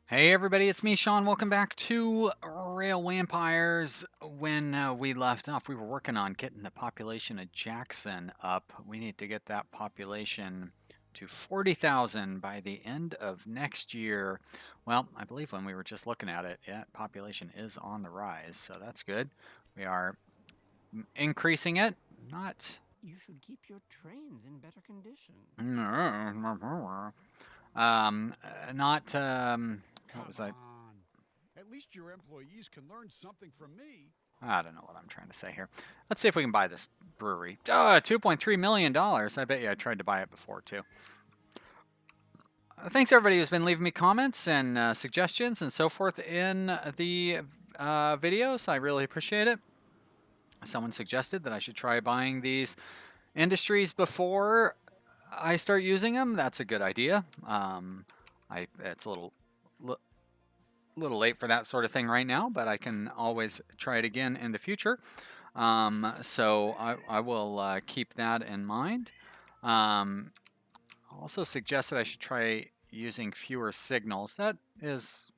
Hey everybody, it's me, Sean. Welcome back to Rail Vampires. When we left off, we were working on getting the population of Jackson up. We need to get that population to 40,000 by the end of next year. Well, I believe when we were just looking at it, yeah, population is on the rise, so that's good. We are increasing it, not. You should keep your trains in better condition. Not. What Come was I? on. At least your employees can learn something from me. I don't know what I'm trying to say here. Let's see if we can buy this brewery. $2.3 million. I bet you I tried to buy it before, too. Thanks, everybody who's been leaving me comments and suggestions and so forth in the videos. I really appreciate it. Someone suggested that I should try buying these industries before I start using them. That's a good idea. It's a little late for that sort of thing right now, but I can always try it again in the future. So I will keep that in mind. Um, also suggested I should try using fewer signals. That is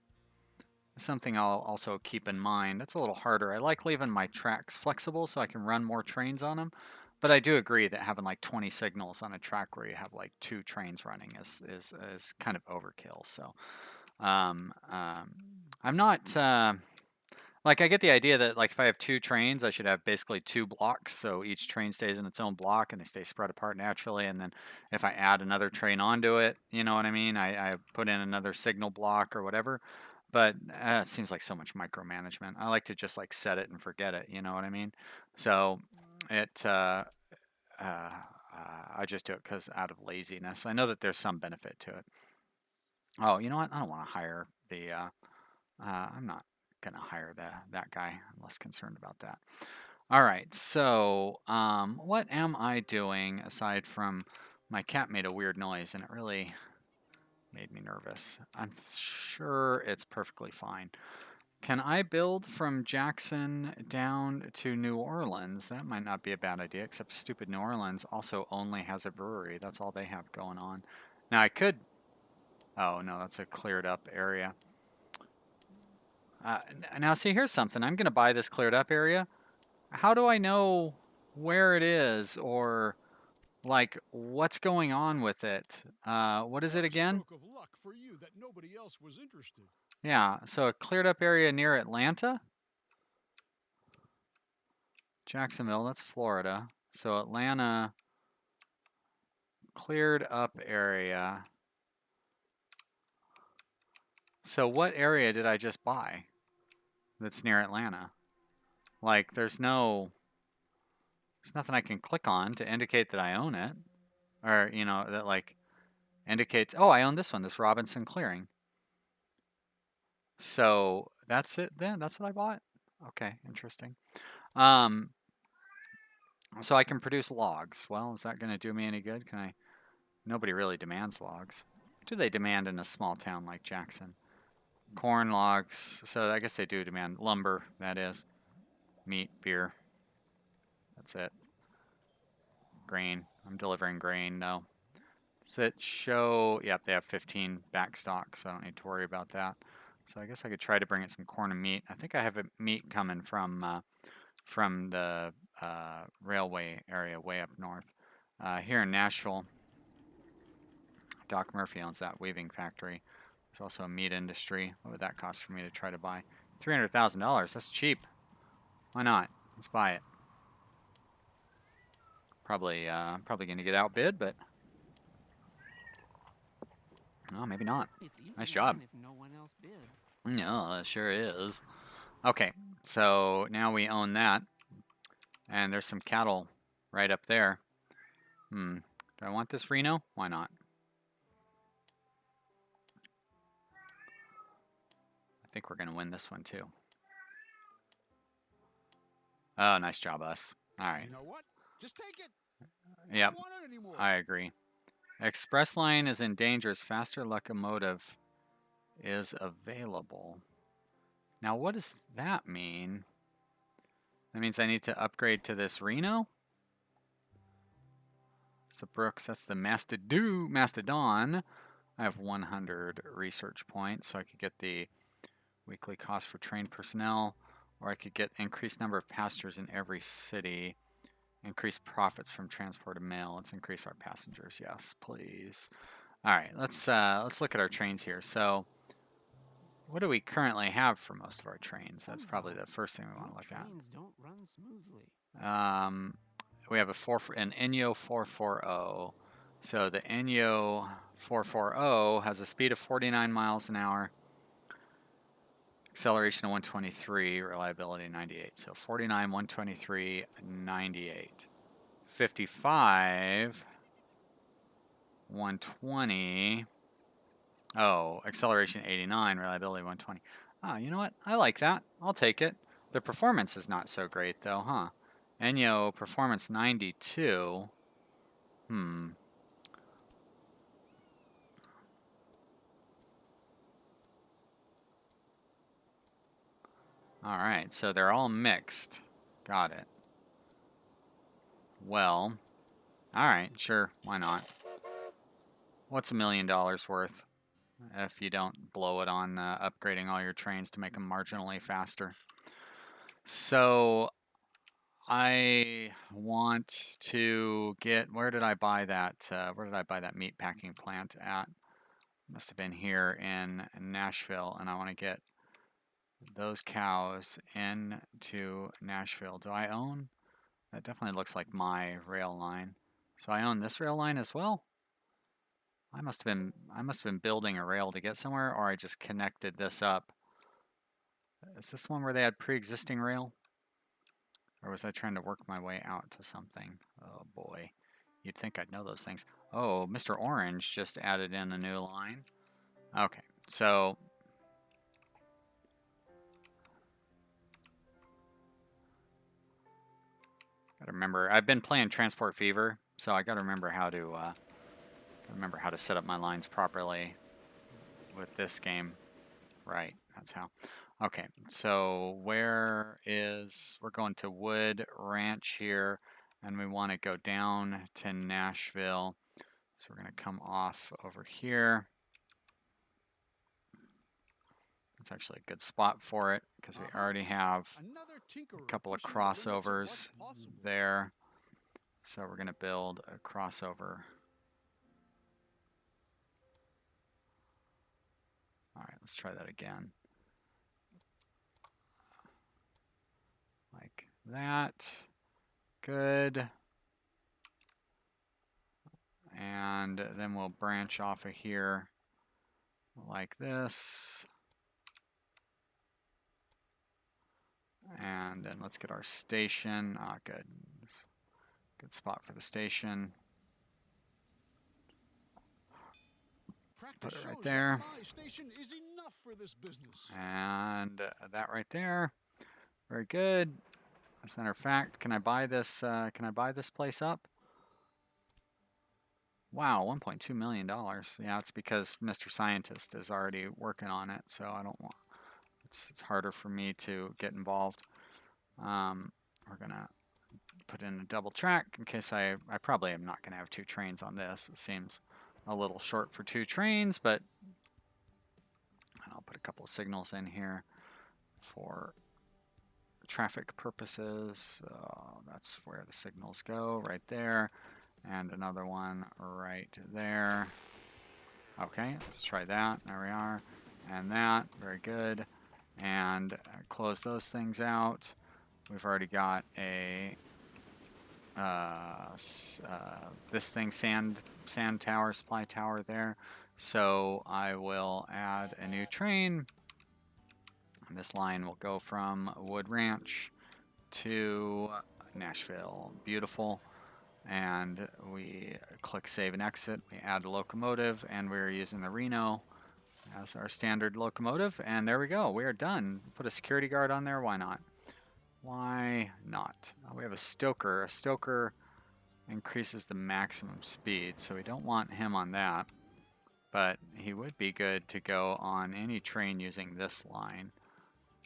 something I'll also keep in mind. It's a little harder. I like leaving my tracks flexible so I can run more trains on them. But I do agree that having like 20 signals on a track where you have like 2 trains running is kind of overkill. So I'm not like I get the idea that like if I have 2 trains, I should have basically 2 blocks, so each train stays in its own block and they stay spread apart naturally. And then if I add another train onto it, you know what I mean? I put in another signal block or whatever. But it seems like so much micromanagement. I like to just like set it and forget it. You know what I mean? So it uh, I just do it because out of laziness. I know that there's some benefit to it. Oh, you know what? I don't want to hire the. I'm not gonna hire that guy. I'm less concerned about that. All right. So, what am I doing aside from my cat made a weird noise and it really made me nervous? I'm sure it's perfectly fine. Can I build from Jackson down to New Orleans? That might not be a bad idea, except stupid New Orleans also only has a brewery. That's all they have going on. Now I could. Oh no, that's a cleared up area. Now, see, here's something. I'm going to buy this cleared up area. How do I know where it is or like what's going on with it? What is it What a again? stroke of luck for you that nobody else was interested. Yeah, so a cleared up area near Atlanta, Jacksonville, that's Florida. So Atlanta, cleared up area. So what area did I just buy that's near Atlanta? Like there's nothing I can click on to indicate that I own it or, that like indicates, oh, I own this one, this Robinson Clearing. So that's it then. That's what I bought. Okay, interesting. Um, so I can produce logs. Well, is that going to do me any good? Can I? Nobody really demands logs. What do they demand in a small town like Jackson? Corn logs. So I guess they do demand lumber. That is meat, beer. That's it. Grain. I'm delivering grain. No. Does it show? Yep, they have 15 back stock, so I don't need to worry about that. So I guess I could try to bring it some corn and meat. I think I have a meat coming from the railway area way up north. Here in Nashville, Doc Murphy owns that weaving factory. There's also a meat industry. What would that cost for me to try to buy? $300,000. That's cheap. Why not? Let's buy it. Probably going to get outbid, but no, maybe not. It's easy Nice to job. win if no one else bids. No, it sure is. Okay, so now we own that, and there's some cattle right up there. Do I want this Reno? Why not? I think we're going to win this one too. Oh, nice job, us. All right. You know what? Just take it. Yep, Don't want it anymore. I agree. Express line is in danger as faster locomotive is available. Now, what does that mean? That means I need to upgrade to this Reno? It's the Brooks, that's the Mastodon. I have 100 research points, so I could get the weekly cost for trained personnel, or I could get increased number of passengers in every city, increase profits from transported mail. Let's increase our passengers. Yes, please. All right, let's look at our trains here. So, what do we currently have for most of our trains? That's probably the first thing we want to look at. Trains don't run smoothly. We have an Enyo 440. So the Enyo 440 has a speed of 49 miles an hour, acceleration of 123, reliability 98. So 49, 123, 98. 55, 120. Oh, acceleration 89, reliability 120. Ah, you know what? I like that. I'll take it. The performance is not so great though, huh? Enyo performance 92. All right, so they're all mixed. Got it. Well, all right, sure, why not? What's $1 million worth if you don't blow it on upgrading all your trains to make them marginally faster? So I want to get, where did I buy that meat packing plant at? Must have been here in Nashville, and I want to get those cows into Nashville. Do I own? That definitely looks like my rail line. So I own this rail line as well? I must have been building a rail to get somewhere, or I just connected this up. Is this one where they had pre-existing rail? Or was I trying to work my way out to something? Oh boy. You'd think I'd know those things. Oh, Mr. Orange just added in a new line. Okay, so gotta remember, I've been playing Transport Fever, so I gotta remember how to set up my lines properly with this game. Right, that's how. Okay, so we're going to Wood Ranch here, and we want to go down to Nashville. So we're going to come off over here. It's actually a good spot for it because we already have a couple of crossovers there. So we're going to build a crossover. All right, let's try that again. Like that. Good. And then we'll branch off of here like this. And then let's get our station. Ah, good. Good spot for the station. Put it right there. And that right there. Very good. As a matter of fact, can I buy this? Can I buy this place up? Wow, $1.2 million. Yeah, it's because Mr. Scientist is already working on it, so I don't want. It's harder for me to get involved. We're gonna put in a double track in case I probably am not gonna have two trains on this. It seems a little short for two trains, but I'll put a couple of signals in here for traffic purposes. That's where the signals go, right there. And another one right there. Okay, let's try that. There we are. And that, very good. And close those things out. We've already got a this thing, sand tower, supply tower there. So I will add a new train. And this line will go from Wood Ranch to Nashville. Beautiful. And we click save and exit. We add a locomotive, and we're using the Reno as our standard locomotive. And there we go. We are done. Put a security guard on there. Why not? Why not? We have a stoker. A stoker increases the maximum speed, so we don't want him on that. But he would be good to go on any train using this line.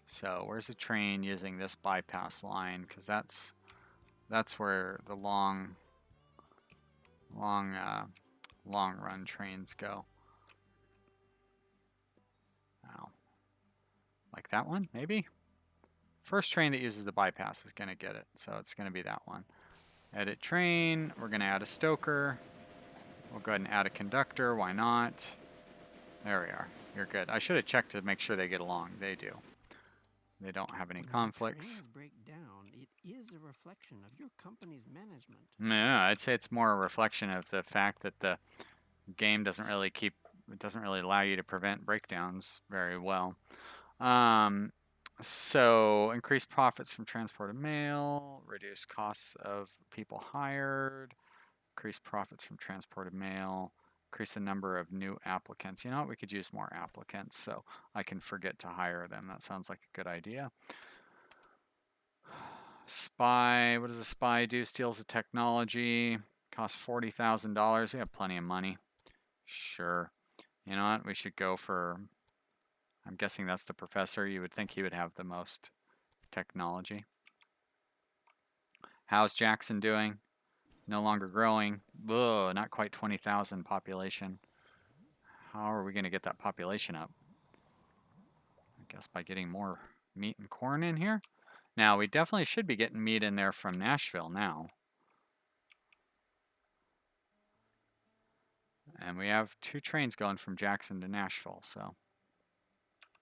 So where's a train using this bypass line? Because that's where the long run trains go. that one, maybe? First train that uses the bypass is going to get it, so it's going to be that one. Edit train, we're going to add a stoker. We'll go ahead and add a conductor, why not? There we are. You're good. I should have checked to make sure they get along. They do. They don't have any When conflicts. your trains break down, it is a reflection of your company's management. Yeah, I'd say it's more a reflection of the fact that the game doesn't really allow you to prevent breakdowns very well. So increase profits from transported mail, reduce costs of people hired, increase profits from transported mail, increase the number of new applicants. You know what? We could use more applicants so I can forget to hire them. That sounds like a good idea. Spy, what does a spy do? Steals the technology, costs $40,000. We have plenty of money. Sure. You know what? We should go for, I'm guessing that's the professor. You would think he would have the most technology. How's Jackson doing? No longer growing. Whoa, not quite 20,000 population. How are we going to get that population up? I guess by getting more meat and corn in here. Now, we definitely should be getting meat in there from Nashville now. And we have 2 trains going from Jackson to Nashville, so.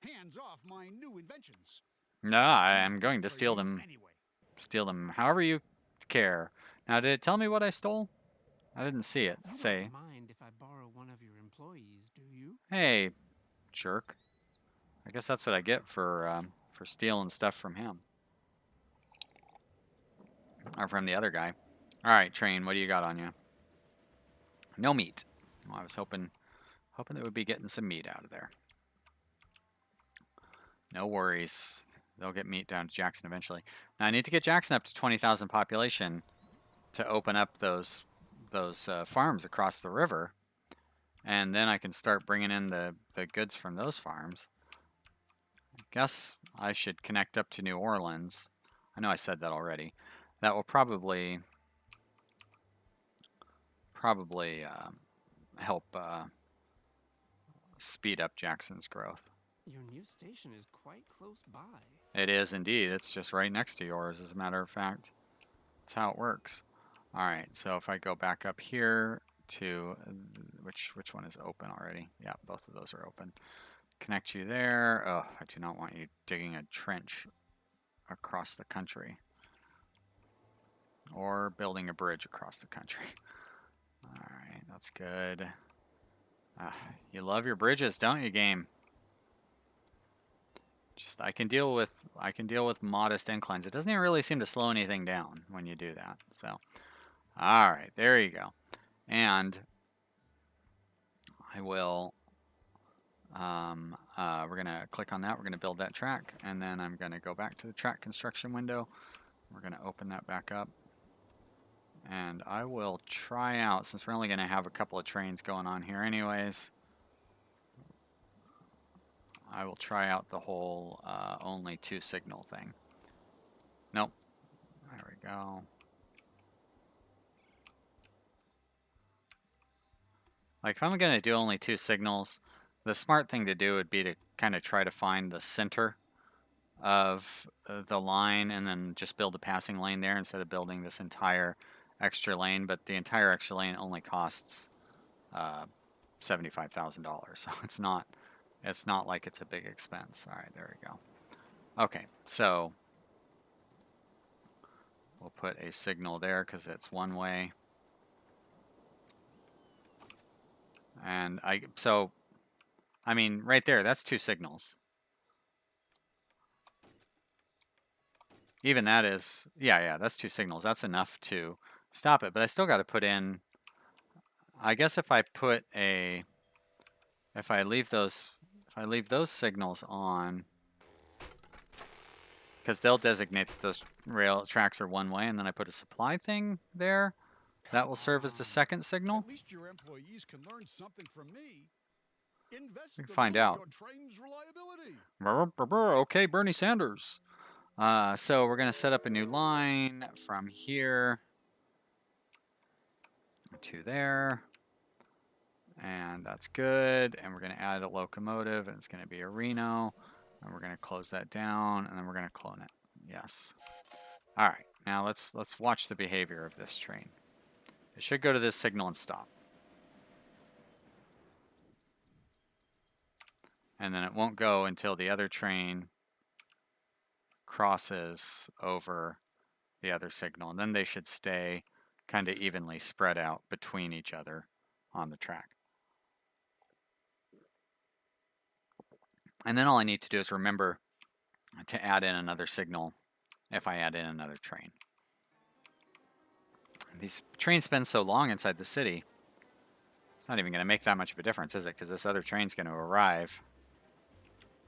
Hands off my new inventions. No, I am going to steal them. Anyway. Steal them however you care. Now, did it tell me what I stole? I didn't see it. You Say, don't mind if I borrow one of your employees, do you? hey, jerk. I guess that's what I get for stealing stuff from him. Or from the other guy. All right, train, what do you got on you? No meat. Well, I was hoping that we'd be getting some meat out of there. No worries. They'll get meat down to Jackson eventually. Now I need to get Jackson up to 20,000 population to open up those farms across the river, and then I can start bringing in the goods from those farms. I guess I should connect up to New Orleans. I know I said that already. That will probably help speed up Jackson's growth. Your new station is quite close by. It is indeed. It's just right next to yours, as a matter of fact. That's how it works. All right, so if I go back up here to which one is open already? Yeah, both of those are open. Connect you there. Oh, I do not want you digging a trench across the country or building a bridge across the country. All right, that's good. You love your bridges, don't you, game? Just I can deal with modest inclines. It doesn't even really seem to slow anything down when you do that. So, all right, there you go. And I will. We're gonna click on that. We're gonna build that track, and then I'm gonna go back to the track construction window. We're gonna open that back up, and I will try out, since we're only gonna have a couple of trains going on here anyways. I will try out the whole only 2 signal thing. Nope. There we go. Like if I'm gonna do only 2 signals, the smart thing to do would be to kind of try to find the center of the line and then just build a passing lane there instead of building this entire extra lane. But the entire extra lane only costs $75,000, so it's not like it's a big expense. All right, there we go. Okay, so we'll put a signal there because it's one way. And I mean, right there, that's 2 signals. Even that is, yeah, that's 2 signals. That's enough to stop it. But I still got to put in, I guess if I leave those signals on, because they'll designate that those rail tracks are one way, and then I put a supply thing there, that will serve as the second signal. At least your employees can learn something from me. Invest We can find out. your train's reliability. Okay, Bernie Sanders. So we're going to set up a new line from here to there. And that's good. And we're going to add a locomotive, and it's going to be a Reno. And we're going to close that down, and then we're going to clone it. Yes. All right, now let's watch the behavior of this train. It should go to this signal and stop. And then it won't go until the other train crosses over the other signal. And then they should stay kind of evenly spread out between each other on the track. And then all I need to do is remember to add in another signal if I add in another train. These trains spend so long inside the city, it's not even going to make that much of a difference, is it? Because this other train's going to arrive.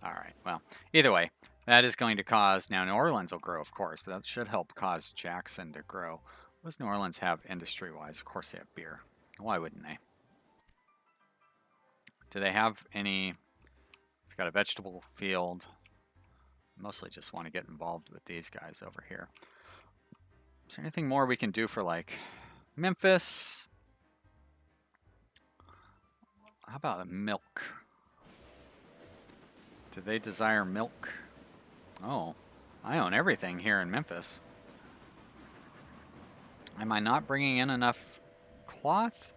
All right, well, either way, that is going to cause, now New Orleans will grow, of course, but that should help cause Jackson to grow. What does New Orleans have industry-wise? Of course they have beer. Why wouldn't they? Do they have any, we've got a vegetable field. Mostly just want to get involved with these guys over here. Is there anything more we can do for like Memphis? How about milk? Do they desire milk? Oh, I own everything here in Memphis. Am I not bringing in enough cloth?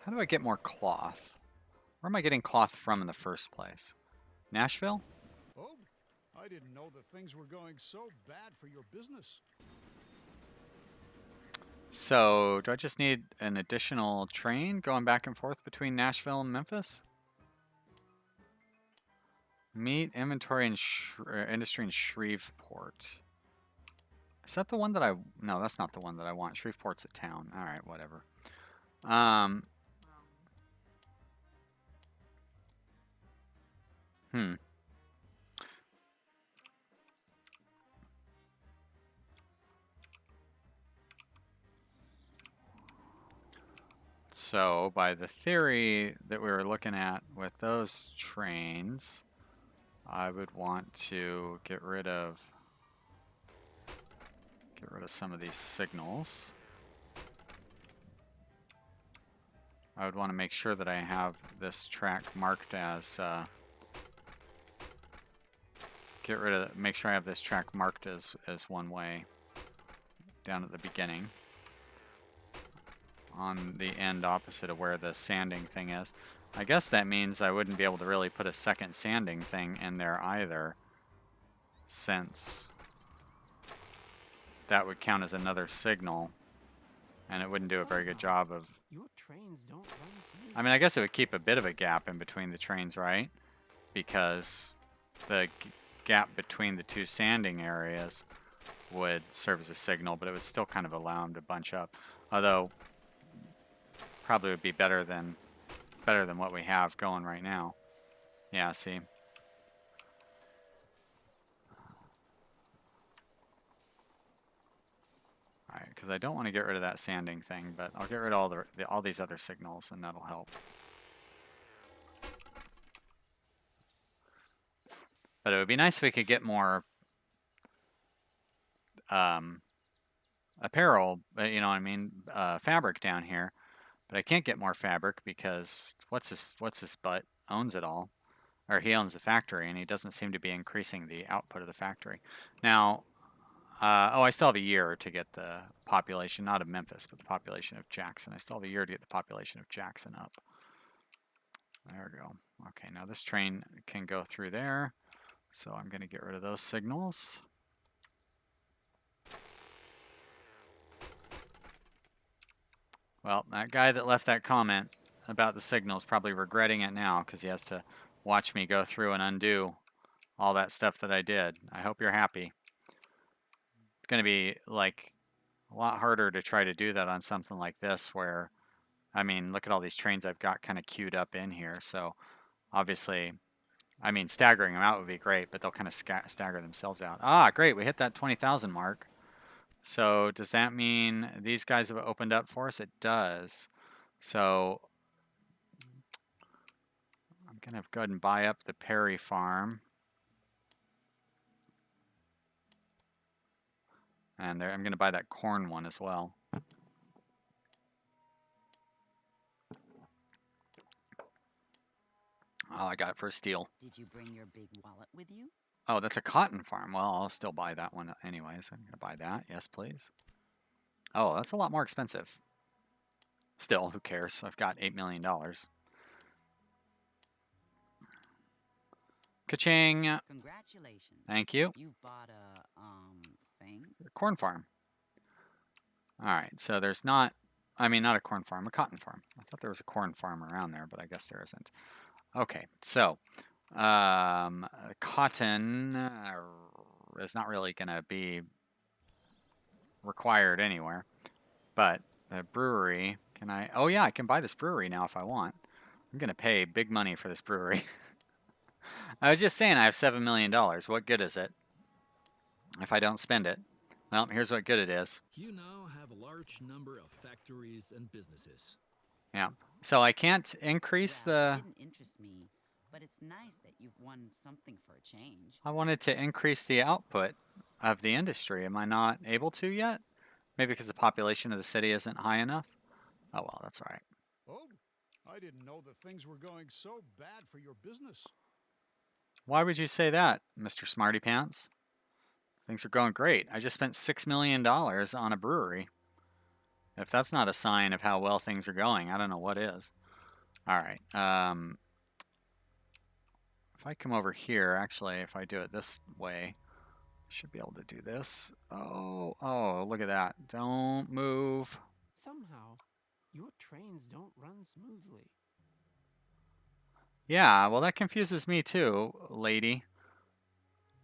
How do I get more cloth? Where am I getting cloth from in the first place? Nashville? Oh, I didn't know that things were going so bad for your business. So, do I just need an additional train going back and forth between Nashville and Memphis? Meat, inventory, and industry in Shreveport. Is that the one that I... No, that's not the one that I want. Shreveport's a town. All right, whatever. So, by the theory that we were looking at with those trains, I would want to get rid of some of these signals. I would want to make sure that I have this track marked as make sure I have this track marked as one way down at the beginning on the end opposite of where the sanding thing is. I guess that means I wouldn't be able to really put a second sanding thing in there either, since that would count as another signal, and it wouldn't do a very good job of... Your trains don't run smoothly. I mean, I guess it would keep a bit of a gap in between the trains, right? Because the gap between the two sanding areas would serve as a signal, but it would still kind of allow them to bunch up. Although, probably would be better than what we have going right now. Yeah, see. Alright, because I don't want to get rid of that sanding thing, but I'll get rid of all these other signals, and that'll help. But it would be nice if we could get more apparel, you know what I mean, fabric down here. But I can't get more fabric because what's his butt owns it all, or he owns the factory, and he doesn't seem to be increasing the output of the factory. Now, oh, I still have a year to get the population, not of Memphis, but the population of Jackson. I still have a year to get the population of Jackson up. There we go. Okay, now this train can go through there, so I'm going to get rid of those signals. Well, that guy that left that comment about the signal is probably regretting it now because he has to watch me go through and undo all that stuff that I did. I hope you're happy. It's going to be like a lot harder to try to do that on something like this where, I mean, look at all these trains I've got kind of queued up in here. So obviously, I mean, staggering them out would be great, but they'll kind of stagger themselves out. Ah, great. We hit that 20,000 mark. So does that mean these guys have opened up for us? It does. So I'm going to go ahead and buy up the Perry farm. And I'm going to buy that corn one as well. Oh, I got it for a steal. Did you bring your big wallet with you? Oh, that's a cotton farm. Well, I'll still buy that one anyways. I'm going to buy that. Yes, please. Oh, that's a lot more expensive. Still, who cares? I've got $8 million. Ka-ching. Congratulations. Thank you. You've bought a, thing? Corn farm. All right, so there's not, I mean, not a corn farm, a cotton farm. I thought there was a corn farm around there, but I guess there isn't. Okay, so cotton is not really going to be required anywhere, but the brewery, can I, oh yeah, I can buy this brewery now if I want. I'm going to pay big money for this brewery. I was just saying I have $7 million. What good is it if I don't spend it? Well, here's what good it is. You now have a large number of factories and businesses. Yeah. So I can't increase Well, the... it didn't interest me, but it's nice that you've won something for a change. I wanted to increase the output of the industry. Am I not able to yet? Maybe because the population of the city isn't high enough? Oh, well, that's all right. Oh, I didn't know that things were going so bad for your business. Why would you say that, Mr. Smarty Pants? Things are going great. I just spent $6 million on a brewery. If that's not a sign of how well things are going, I don't know what is. All right. If I come over here, actually, if I do it this way, I should be able to do this. Oh, look at that. Don't move. Somehow, your trains don't run smoothly. Yeah, well, that confuses me too, lady.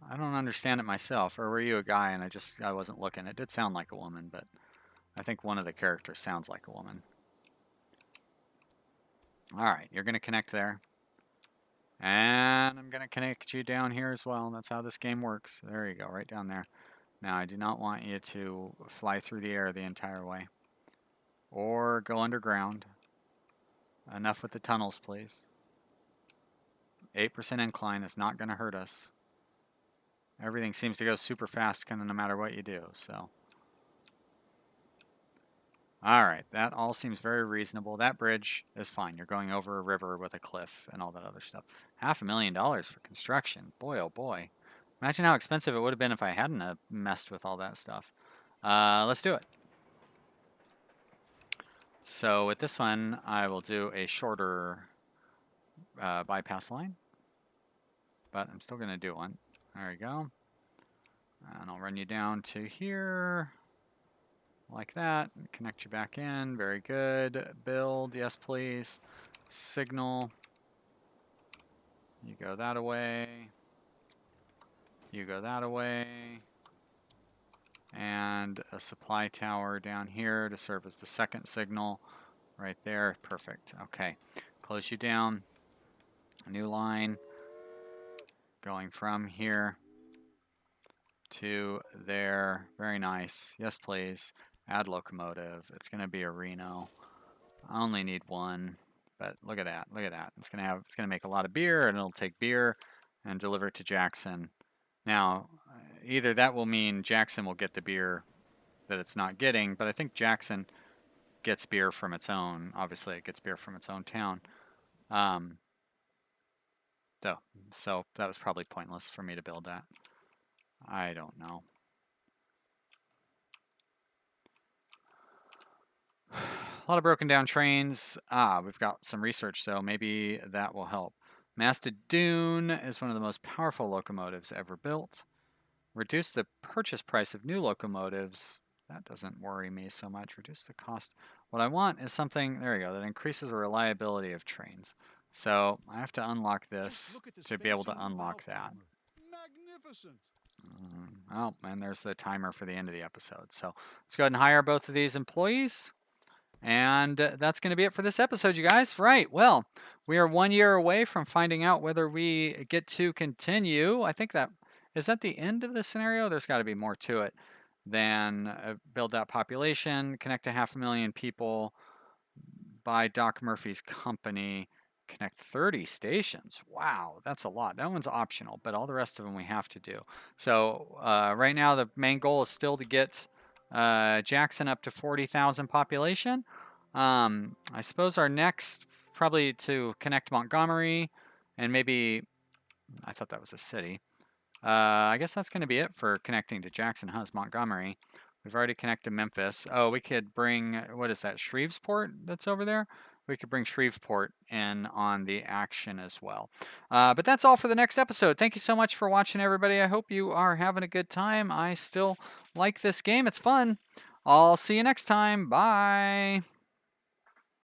I don't understand it myself. Or were you a guy and I wasn't looking? It did sound like a woman, but I think one of the characters sounds like a woman. All right, you're going to connect there. And I'm going to connect you down here as well. That's how this game works. There you go, right down there. Now, I do not want you to fly through the air the entire way. Or go underground. Enough with the tunnels, please. 8% incline is not going to hurt us. Everything seems to go super fast kind of no matter what you do, so. All right, that all seems very reasonable. That bridge is fine. You're going over a river with a cliff and all that other stuff. $500,000 for construction. Boy, oh boy. Imagine how expensive it would have been if I hadn't messed with all that stuff. Let's do it. So with this one, I will do a shorter bypass line. But I'm still going to do one. There we go. And I'll run you down to here. Like that. Connect you back in. Very good. Build. Yes, please. Signal. You go that away. You go that away. And a supply tower down here to serve as the second signal. Right there. Perfect. Okay. Close you down. A new line. Going from here to there. Very nice. Yes, please. Add locomotive. It's going to be a Reno. I only need one, but look at that. Look at that. It's going to make a lot of beer, and it'll take beer and deliver it to Jackson. Now, either that will mean Jackson will get the beer that it's not getting, but I think Jackson gets beer from its own. Obviously, it gets beer from its own town. So that was probably pointless for me to build that. I don't know. A lot of broken down trains. We've got some research, so maybe that will help. Mastadoon is one of the most powerful locomotives ever built. Reduce the purchase price of new locomotives. That doesn't worry me so much. Reduce the cost. What I want is something, there you go, that increases the reliability of trains. So I have to unlock this to be able to unlock that. Magnificent. Oh, and there's the timer for the end of the episode. So let's go ahead and hire both of these employees. And that's going to be it for this episode, you guys. Right. Well, we are 1 year away from finding out whether we get to continue. I think that is that the end of the scenario. There's got to be more to it than build that population, connect to 500,000 people, buy Doc Murphy's company, connect 30 stations. Wow, that's a lot. That one's optional, but all the rest of them we have to do. So right now the main goal is still to get Jackson up to 40,000 population. I suppose our next probably to connect Montgomery And maybe, I thought that was a city. I guess that's going to be it for connecting to Jackson, Hus, Montgomery. We've already connected Memphis. Oh, we could bring, what is that, Shreveport that's over there? We could bring Shreveport in on the action as well. But that's all for the next episode. Thank you so much for watching, everybody. I hope you are having a good time. I still like this game. It's fun. I'll see you next time. Bye.